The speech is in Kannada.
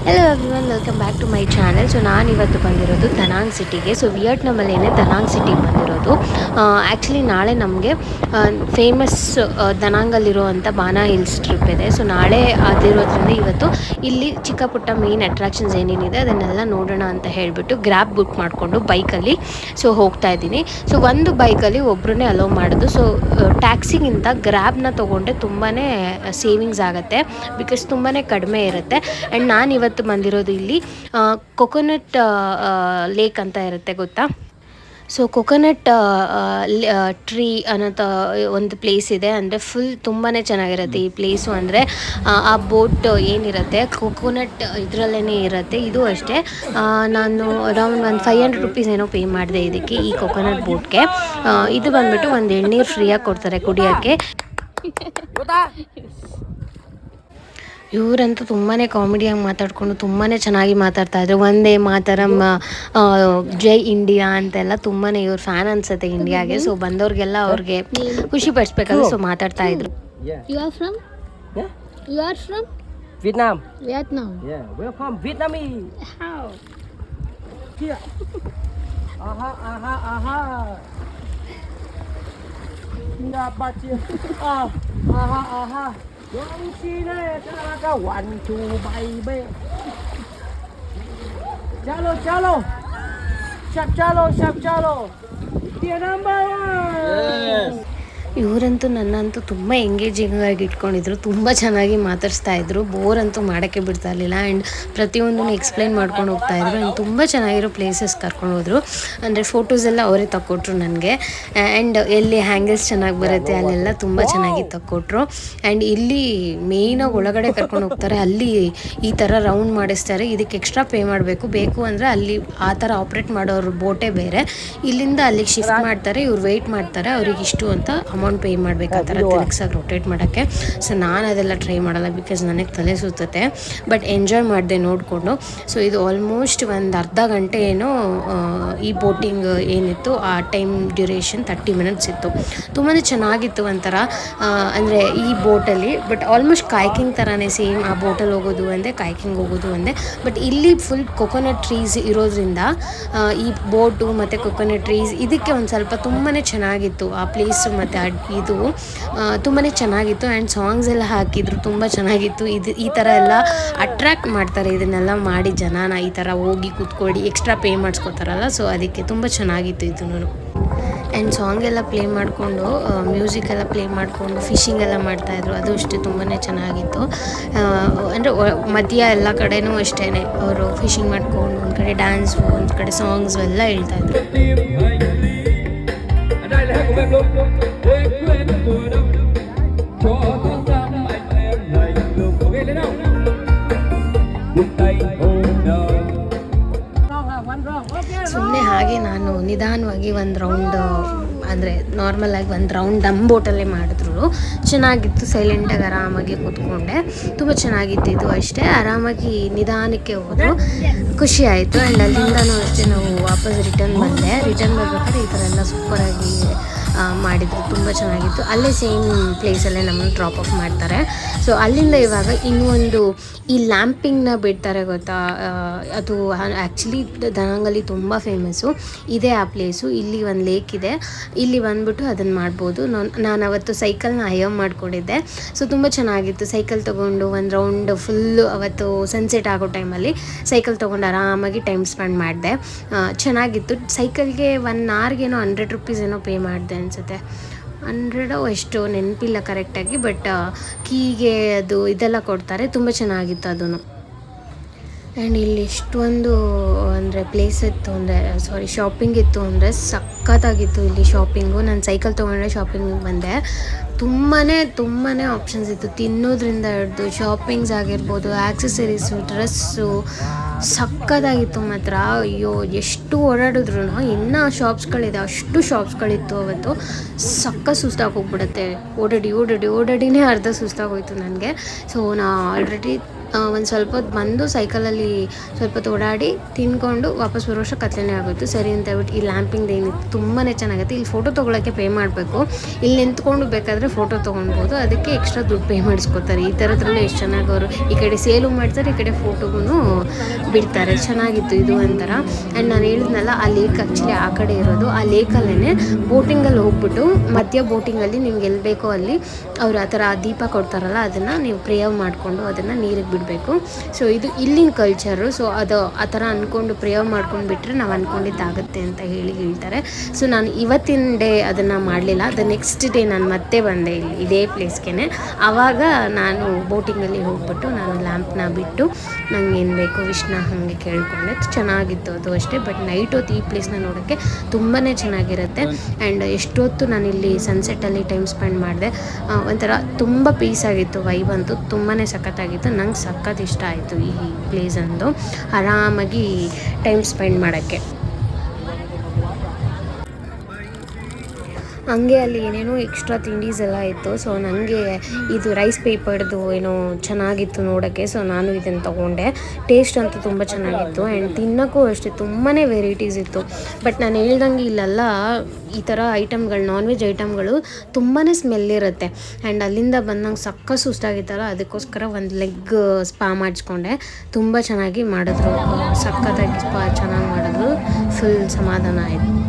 Hello everyone, welcome back to my channel. So ನಾನು ಇವತ್ತು ಬಂದಿರೋದು ದನಾಂಗ್ ಸಿಟಿಗೆ. ಸೊ ವಿಯಟ್ನಾಮಲ್ಲೇ ದನಾಂಗ್ ಸಿಟಿಗೆ ಬಂದಿರೋದು. ಆ್ಯಕ್ಚುಲಿ ನಾಳೆ ನಮಗೆ ಫೇಮಸ್ ದನಾಂಗಲ್ಲಿರುವಂಥ ಬಾನಾ ಹಿಲ್ಸ್ ಟ್ರಿಪ್ ಇದೆ. ಸೊ ನಾಳೆ ಅದಿರೋದ್ರಿಂದ ಇವತ್ತು ಇಲ್ಲಿ ಚಿಕ್ಕ ಪುಟ್ಟ ಮೇನ್ ಅಟ್ರಾಕ್ಷನ್ಸ್ ಏನೇನಿದೆ ಅದನ್ನೆಲ್ಲ ನೋಡೋಣ ಅಂತ ಹೇಳಿಬಿಟ್ಟು ಗ್ರ್ಯಾಬ್ ಬುಕ್ ಮಾಡಿಕೊಂಡು ಬೈಕಲ್ಲಿ ಹೋಗ್ತಾ ಇದ್ದೀನಿ. ಸೊ ಒಂದು ಬೈಕಲ್ಲಿ ಒಬ್ಬರನ್ನೇ ಅಲೋ ಮಾಡೋದು. ಸೊ ಟ್ಯಾಕ್ಸಿಗಿಂತ ಗ್ರ್ಯಾಬ್ನ ತೊಗೊಂಡ್ರೆ ತುಂಬಾ ಸೇವಿಂಗ್ಸ್ ಆಗುತ್ತೆ, ಬಿಕಾಸ್ ತುಂಬಾ ಕಡಿಮೆ ಇರುತ್ತೆ. ಆ್ಯಂಡ್ ನಾನು ಇವತ್ತು ಬಂದಿರೋದು ಇಲ್ಲಿ ಕೊಕೊನಟ್ ಲೇಕ್ ಅಂತ ಇರುತ್ತೆ, ಗೊತ್ತಾ? ಸೊ ಕೊಕೊನಟ್ ಟ್ರೀ ಅನ್ನೋಂಥ ಒಂದು ಪ್ಲೇಸ್ ಇದೆ. ಅಂದರೆ ಫುಲ್ ತುಂಬಾ ಚೆನ್ನಾಗಿರುತ್ತೆ ಈ ಪ್ಲೇಸು. ಅಂದರೆ ಆ ಬೋಟ್ ಏನಿರುತ್ತೆ ಕೊಕೊನಟ್ ಇದರಲ್ಲೇ ಇರುತ್ತೆ. ಇದು ಅಷ್ಟೇ, ನಾನು ಅರೌಂಡ್ ಒಂದು 500 ರುಪೀಸ್ ಏನೋ ಪೇ ಮಾಡಿದೆ ಇದಕ್ಕೆ, ಈ ಕೊಕೊನಟ್ ಬೋಟ್ಗೆ. ಇದು ಬಂದುಬಿಟ್ಟು ಒಂದು ಎಳ್ನೀರು ಫ್ರೀಯಾಗಿ ಕೊಡ್ತಾರೆ ಕುಡಿಯೋಕ್ಕೆ. ಇವರಂತೂ ತುಂಬಾ ಕಾಮಿಡಿಯಾಗಿ ಮಾತಾಡಿಕೊಂಡು ತುಂಬಾ ಚೆನ್ನಾಗಿ ಮಾತಾಡ್ತಾಯಿದ್ರು. ಒಂದೇ ಮಾತರಂ, ಜೈ ಇಂಡಿಯಾ ಅಂತೆಲ್ಲ ತುಂಬಾ ಇವ್ರ ಫ್ಯಾನ್ ಅನ್ಸುತ್ತೆ ಇಂಡಿಯಾಗೆ. ಸೊ ಬಂದವ್ರಿಗೆಲ್ಲ ಅವ್ರಿಗೆ ಖುಷಿ ಪಡಿಸ್ಬೇಕಂದ್ರೆ ಸೊ ಮಾತಾಡ್ತಾ ಇದ್ರು. You are from? Yeah. You are from? Vietnam. Vietnam. Yeah, welcome Vietnamese. How? Here. Aha, aha, aha. Nggak baca. Aha, aha. Yang sini cara one two baby. Chalo, chalo. Shap chalo. Dia number one. Yes. ಇವರಂತೂ ನನ್ನಂತೂ ತುಂಬ ಎಂಗೇಜಿಂಗ್ ಆಗಿ ಇಟ್ಕೊಂಡಿದ್ರು, ತುಂಬ ಚೆನ್ನಾಗಿ ಮಾತಾಡಿಸ್ತಾ ಇದ್ರು, ಬೋರ್ ಅಂತೂ ಮಾಡೋಕ್ಕೆ ಬಿಡ್ತಾ ಇರಲಿಲ್ಲ. ಆ್ಯಂಡ್ ಪ್ರತಿಯೊಂದನ್ನು ಎಕ್ಸ್ಪ್ಲೈನ್ ಮಾಡ್ಕೊಂಡು ಹೋಗ್ತಾಯಿದ್ರು. ಆ್ಯಂಡ್ ತುಂಬ ಚೆನ್ನಾಗಿರೋ ಪ್ಲೇಸಸ್ ಕರ್ಕೊಂಡು ಹೋದರು. ಅಂದರೆ ಫೋಟೋಸ್ ಎಲ್ಲ ಅವರೇ ತಕ್ಕೊಟ್ರು ನನಗೆ. ಆ್ಯಂಡ್ ಎಲ್ಲಿ ಹ್ಯಾಂಗಲ್ಸ್ ಚೆನ್ನಾಗಿ ಬರುತ್ತೆ ಅಲ್ಲೆಲ್ಲ ತುಂಬ ಚೆನ್ನಾಗಿ ತಕ್ಕೊಟ್ರು. ಆ್ಯಂಡ್ ಇಲ್ಲಿ ಮೇಯ್ನಾಗಿ ಒಳಗಡೆ ಕರ್ಕೊಂಡು ಹೋಗ್ತಾರೆ, ಅಲ್ಲಿ ಈ ಥರ ರೌಂಡ್ ಮಾಡಿಸ್ತಾರೆ. ಇದಕ್ಕೆ ಎಕ್ಸ್ಟ್ರಾ ಪೇ ಮಾಡಬೇಕು. ಬೇಕು ಅಂದರೆ ಅಲ್ಲಿ ಆ ಥರ ಆಪ್ರೇಟ್ ಮಾಡೋರು ಬೋಟೇ ಬೇರೆ, ಇಲ್ಲಿಂದ ಅಲ್ಲಿಗೆ ಶಿಫ್ಟ್ ಮಾಡ್ತಾರೆ, ಇವ್ರು ವೆಯ್ಟ್ ಮಾಡ್ತಾರೆ, ಅವ್ರಿಗೆ ಇಷ್ಟು ಅಂತ ಅಮೌಂಟ್ ಪೇ ಮಾಡಬೇಕು ಆ ಥರ ತಿರುಗ್ಸಾಗಿ ರೊಟೇಟ್ ಮಾಡೋಕ್ಕೆ. ಸೊ ನಾನು ಅದೆಲ್ಲ ಟ್ರೈ ಮಾಡಲ್ಲ, ಬಿಕಾಸ್ ನನಗೆ ತಲೆ ಸುತ್ತುತ್ತೆ. ಬಟ್ ಎಂಜಾಯ್ ಮಾಡಿದೆ ನೋಡಿಕೊಂಡು. ಸೊ ಇದು ಆಲ್ಮೋಸ್ಟ್ ಒಂದು ಅರ್ಧ ಗಂಟೆ ಏನೋ ಈ ಬೋಟಿಂಗ್ ಏನಿತ್ತು ಆ ಟೈಮ್ ಡ್ಯೂರೇಷನ್ 30 ಮಿನಿಟ್ಸ್ ಇತ್ತು. ತುಂಬಾ ಚೆನ್ನಾಗಿತ್ತು ಒಂಥರ. ಅಂದರೆ ಈ ಬೋಟಲ್ಲಿ ಬಟ್ ಆಲ್ಮೋಸ್ಟ್ ಕಾಯ್ಕಿಂಗ್ ಥರನೇ ಸೇಮ್. ಆ ಬೋಟಲ್ಲಿ ಹೋಗೋದು ಒಂದೇ, ಕಾಯ್ಕಿಂಗ್ ಹೋಗೋದು ಒಂದೇ. ಬಟ್ ಇಲ್ಲಿ ಫುಲ್ ಕೊಕೊನಟ್ ಟ್ರೀಸ್ ಇರೋದ್ರಿಂದ ಈ ಬೋಟು ಮತ್ತು ಕೊಕೊನಟ್ ಟ್ರೀಸ್ ಇದಕ್ಕೆ ಒಂದು ಸ್ವಲ್ಪ ತುಂಬಾ ಚೆನ್ನಾಗಿತ್ತು ಆ ಪ್ಲೇಸು. ಮತ್ತು ಇದು ತುಂಬಾ ಚೆನ್ನಾಗಿತ್ತು. ಆ್ಯಂಡ್ ಸಾಂಗ್ಸ್ ಎಲ್ಲ ಹಾಕಿದ್ರು, ತುಂಬ ಚೆನ್ನಾಗಿತ್ತು. ಈ ಥರ ಎಲ್ಲ ಅಟ್ರ್ಯಾಕ್ಟ್ ಮಾಡ್ತಾರೆ, ಇದನ್ನೆಲ್ಲ ಮಾಡಿ ಜನನ ಈ ಥರ ಹೋಗಿ ಕೂತ್ಕೊಳ್ಳಿ ಎಕ್ಸ್ಟ್ರಾ ಪೇ ಮಾಡಿಸ್ಕೊತಾರಲ್ಲ. ಸೊ ಅದಕ್ಕೆ ತುಂಬ ಚೆನ್ನಾಗಿತ್ತು ಇದನ್ನು. ಆ್ಯಂಡ್ ಸಾಂಗ್ ಎಲ್ಲ ಪ್ಲೇ ಮಾಡಿಕೊಂಡು, ಮ್ಯೂಸಿಕ್ ಎಲ್ಲ ಪ್ಲೇ ಮಾಡಿಕೊಂಡು ಫಿಶಿಂಗ್ ಎಲ್ಲ ಮಾಡ್ತಾಯಿದ್ರು, ಅದು ಅಷ್ಟೇ ತುಂಬಾ ಚೆನ್ನಾಗಿತ್ತು. ಅಂದರೆ ಮಧ್ಯ ಎಲ್ಲ ಕಡೆನೂ ಅಷ್ಟೇ ಅವರು ಫಿಶಿಂಗ್ ಮಾಡ್ಕೊಂಡು ಒಂದು ಕಡೆ ಡ್ಯಾನ್ಸು, ಒಂದು ಕಡೆ ಸಾಂಗ್ಸು ಎಲ್ಲ ಹೇಳ್ತಾಯಿದ್ರು. ಸುಮ್ಮನೆ ಹಾಗೆ ನಾನು ನಿಧಾನವಾಗಿ ಒಂದು ರೌಂಡ್, ಅಂದರೆ ನಾರ್ಮಲಾಗಿ ಒಂದು ರೌಂಡ್ ದಮ್ ಬೋಟಲ್ಲೇ ಮಾಡಿದ್ರು. ಚೆನ್ನಾಗಿತ್ತು, ಸೈಲೆಂಟಾಗಿ ಆರಾಮಾಗಿ ಕೂತ್ಕೊಂಡೆ. ತುಂಬ ಚೆನ್ನಾಗಿತ್ತು. ಇದು ಅಷ್ಟೇ, ಆರಾಮಾಗಿ ನಿಧಾನಕ್ಕೆ ಹೋದ್ರು, ಖುಷಿ ಆಯಿತು. ಆ್ಯಂಡ್ ಅಲ್ಲಿಂದನೂ ಅಷ್ಟೇ ನಾವು ವಾಪಸ್ ರಿಟರ್ನ್ ಬರ್ಬೇಕಾದ್ರೆ ಈ ಥರ ಎಲ್ಲ ಸೂಪರಾಗಿ ಮಾಡಿದರು, ತುಂಬ ಚೆನ್ನಾಗಿತ್ತು. ಅಲ್ಲೇ ಸೇಮ್ ಪ್ಲೇಸಲ್ಲೇ ನಮ್ಮನ್ನು ಡ್ರಾಪ್ ಆಫ್ ಮಾಡ್ತಾರೆ. ಸೊ ಅಲ್ಲಿಂದ ಇವಾಗ ಇನ್ನೂ ಒಂದು ಈ ಲ್ಯಾಂಪಿಂಗ್ನ ಬಿಡ್ತಾರೆ, ಗೊತ್ತಾ? ಅದು ಆ್ಯಕ್ಚುಲಿ ದನಾಂಗಲ್ಲಿ ತುಂಬ ಫೇಮಸ್ಸು ಇದೆ ಆ ಪ್ಲೇಸು. ಇಲ್ಲಿ ಒಂದು ಲೇಕ್ ಇದೆ, ಇಲ್ಲಿ ಬಂದುಬಿಟ್ಟು ಅದನ್ನು ಮಾಡ್ಬೋದು. ನಾನು ಅವತ್ತು ಸೈಕಲ್ನ ಹೈವ್ ಮಾಡ್ಕೊಂಡಿದ್ದೆ. ಸೊ ತುಂಬ ಚೆನ್ನಾಗಿತ್ತು. ಸೈಕಲ್ ತೊಗೊಂಡು ಒಂದು ರೌಂಡ್ ಫುಲ್ಲು ಅವತ್ತು ಸನ್ಸೆಟ್ ಆಗೋ ಟೈಮಲ್ಲಿ ಸೈಕಲ್ ತೊಗೊಂಡು ಆರಾಮಾಗಿ ಟೈಮ್ ಸ್ಪೆಂಡ್ ಮಾಡಿದೆ. ಚೆನ್ನಾಗಿತ್ತು. ಸೈಕಲ್ಗೆ 1 ಅವರ್ಗೇನೋ 100 ರುಪೀಸ್ ಏನೋ ಪೇ ಮಾಡಿದೆ ಅನಿಸುತ್ತೆ, 100 ಎಷ್ಟು ನೆನಪಿಲ್ಲ ಕರೆಕ್ಟಾಗಿ. ಬಟ್ ಕೀಗೆ ಅದು ಇದೆಲ್ಲ ಕೊಡ್ತಾರೆ, ತುಂಬ ಚೆನ್ನಾಗಿತ್ತು ಅದೂ. ಆ್ಯಂಡ್ ಇಲ್ಲಿ ಇಷ್ಟೊಂದು ಅಂದರೆ ಪ್ಲೇಸ್ ಇತ್ತು, ಅಂದರೆ ಶಾಪಿಂಗ್ ಇತ್ತು, ಅಂದರೆ ಸಖತ್ತಾಗಿತ್ತು ಇಲ್ಲಿ ಶಾಪಿಂಗು. ನಾನು ಸೈಕಲ್ ತೊಗೊಂಡ್ರೆ ಶಾಪಿಂಗಿಗೆ ಬಂದೆ. ತುಂಬಾ ಆಪ್ಷನ್ಸ್ ಇತ್ತು, ತಿನ್ನೋದ್ರಿಂದ ಹಿಡ್ದು ಶಾಪಿಂಗ್ಸ್ ಆಗಿರ್ಬೋದು, ಆ್ಯಕ್ಸಸರೀಸು, ಡ್ರೆಸ್ಸು, ಸಖತ್ತಾಗಿತ್ತು ಮಾತ್ರ. ಅಯ್ಯೋ ಎಷ್ಟು ಓಡಾಡಿದ್ರು ಇನ್ನೂ ಶಾಪ್ಸ್ಗಳಿದೆ, ಅಷ್ಟು ಶಾಪ್ಸ್ಗಳಿತ್ತು ಅವತ್ತು. ಸುಸ್ತಾಗಿ ಹೋಗ್ಬಿಡುತ್ತೆ, ಓಡಾಡಿನೇ ಅರ್ಧ ಸುಸ್ತಾಗೋಯ್ತು ನನಗೆ. ಸೊ ನಾ ಆಲ್ರೆಡಿ ಒಂದು ಸ್ವಲ್ಪ ಹೊತ್ತು ಬಂದು ಸೈಕಲಲ್ಲಿ ಸ್ವಲ್ಪ ಹೊತ್ತು ಓಡಾಡಿ ತಿನ್ಕೊಂಡು ವಾಪಸ್ ಬರೋಷ್ಟು ಕತ್ಲೆನೇ ಆಗೋಯ್ತು. ಸರಿ ಅಂತ ಹೇಳ್ಬಿಟ್ಟು ಈ ಲ್ಯಾಂಪಿಂಗ್ ಏನಿತ್ತು ತುಂಬಾ ಚೆನ್ನಾಗುತ್ತೆ. ಇಲ್ಲಿ ಫೋಟೋ ತೊಗೊಳಕ್ಕೆ ಪೇ ಮಾಡಬೇಕು. ಇಲ್ಲಿ ನಿಂತ್ಕೊಂಡು ಬೇಕಾದರೆ ಫೋಟೋ ತೊಗೊಳ್ಬೋದು, ಅದಕ್ಕೆ ಎಕ್ಸ್ಟ್ರಾ ದುಡ್ಡು ಪೇ ಮಾಡಿಸ್ಕೊತಾರೆ. ಈ ಥರದ್ರಲ್ಲೂ ಎಷ್ಟು ಚೆನ್ನಾಗಿ ಅವರು ಈ ಕಡೆ ಸೇಲು ಮಾಡ್ತಾರೆ, ಈ ಕಡೆ ಫೋಟೋಗೂ ಬಿಡ್ತಾರೆ. ಚೆನ್ನಾಗಿತ್ತು ಇದು ಒಂಥರ. ಆ್ಯಂಡ್ ನಾನು ಹೇಳಿದ್ನಲ್ಲ ಆ ಲೇಕ್ ಆ್ಯಕ್ಚುಲಿ ಆ ಕಡೆ ಇರೋದು. ಆ ಲೇಕಲ್ಲೇ ಬೋಟಿಂಗಲ್ಲಿ ಹೋಗ್ಬಿಟ್ಟು ಮಧ್ಯ ಬೋಟಿಂಗಲ್ಲಿ ನಿಮ್ಗೆ ಎಲ್ಲಿ ಬೇಕೋ ಅಲ್ಲಿ ಅವ್ರು ಆ ಥರ ದೀಪ ಕೊಡ್ತಾರಲ್ಲ ಅದನ್ನು ನೀವು ಪ್ರೇಯರ್ ಮಾಡಿಕೊಂಡು ಅದನ್ನು ನೀರಿಗೆ ಬಿಡಬೇಕು. ಸೊ ಇದು ಇಲ್ಲಿನ ಕಲ್ಚರು. ಸೊ ಅದು ಆ ಥರ ಅಂದ್ಕೊಂಡು ಪ್ರೇಯರ್ ಮಾಡ್ಕೊಂಡು ಬಿಟ್ಟರೆ ನಾವು ಅಂದ್ಕೊಂಡಿದ್ದಾಗುತ್ತೆ ಅಂತ ಹೇಳ್ತಾರೆ. ಸೊ ನಾನು ಇವತ್ತಿನ ಡೇ ಅದನ್ನು ಮಾಡಲಿಲ್ಲ. ದ ನೆಕ್ಸ್ಟ್ ಡೇ ನಾನು ಮತ್ತೆ ಬಂದೆ ಇಲ್ಲಿ ಇದೇ ಪ್ಲೇಸ್ಗೆ. ಆವಾಗ ನಾನು ಬೋಟಿಂಗಲ್ಲಿ ಹೋಗ್ಬಿಟ್ಟು ನಾನು ಲ್ಯಾಂಪ್ನ ಬಿಟ್ಟು ನಂಗೆ ಏನು ಬೇಕು ವಿಷ್ನ ಹಾಗೆ ಕೇಳ್ಕೊಂಡೆ. ಚೆನ್ನಾಗಿತ್ತು ಅದು ಅಷ್ಟೇ. ಬಟ್ ನೈಟ್ ಹೊತ್ತು ಈ ಪ್ಲೇಸ್ನ ನೋಡೋಕ್ಕೆ ತುಂಬಾ ಚೆನ್ನಾಗಿರುತ್ತೆ. ಆ್ಯಂಡ್ ಎಷ್ಟೊತ್ತು ನಾನಿಲ್ಲಿ ಸನ್ಸೆಟ್ಟಲ್ಲಿ ಟೈಮ್ ಸ್ಪೆಂಡ್ ಮಾಡಿದೆ. ಒಂಥರ ತುಂಬ ಪೀಸ್ ಆಗಿತ್ತು. ವೈಬ್ ಅಂತೂ ತುಂಬಾ ಸಖತ್ತಾಗಿತ್ತು. ನಂಗೆ ಸಖತ್ ಇಷ್ಟ ಆಯಿತು ಈ ಪ್ಲೇಸ್ ಅಂದು ಆರಾಮಾಗಿ ಟೈಮ್ ಸ್ಪೆಂಡ್ ಮಾಡೋಕ್ಕೆ. ಹಂಗೆ ಅಲ್ಲಿ ಏನೇನೋ ಎಕ್ಸ್ಟ್ರಾ ತಿಂಡೀಸ್ ಎಲ್ಲ ಇತ್ತು. ಸೊ ನನಗೆ ಇದು ರೈಸ್ ಪೇಪರ್ದು ಏನೋ ಚೆನ್ನಾಗಿತ್ತು ನೋಡೋಕ್ಕೆ. ಸೊ ನಾನು ಇದನ್ನು ತೊಗೊಂಡೆ. ಟೇಸ್ಟ್ ಅಂತೂ ತುಂಬ ಚೆನ್ನಾಗಿತ್ತು. ಆ್ಯಂಡ್ ತಿನ್ನೋಕ್ಕೂ ಅಷ್ಟೇ ತುಂಬಾ ವೆರೈಟೀಸ್ ಇತ್ತು. ಬಟ್ ನಾನು ಹೇಳ್ದಂಗೆ ಇಲ್ಲೆಲ್ಲ ಈ ಥರ ಐಟಮ್ಗಳು ನಾನ್ ವೆಜ್ ಐಟಮ್ಗಳು ತುಂಬಾ ಸ್ಮೆಲ್ ಇರುತ್ತೆ. ಆ್ಯಂಡ್ ಅಲ್ಲಿಂದ ಬಂದಂಗೆ ಸಕ್ಕ ಸುಸ್ತಾಗಿತ್ತಲ್ಲ, ಅದಕ್ಕೋಸ್ಕರ ಒಂದು ಲೆಗ್ ಸ್ಪಾ ಮಾಡಿಸ್ಕೊಂಡೆ. ತುಂಬ ಚೆನ್ನಾಗಿ ಮಾಡಿದ್ರು, ಸಖತ್ತಾಗಿ ಸ್ಪಾ ಚೆನ್ನಾಗಿ ಮಾಡಿದ್ರು. ಫುಲ್ ಸಮಾಧಾನ ಆಯಿತು.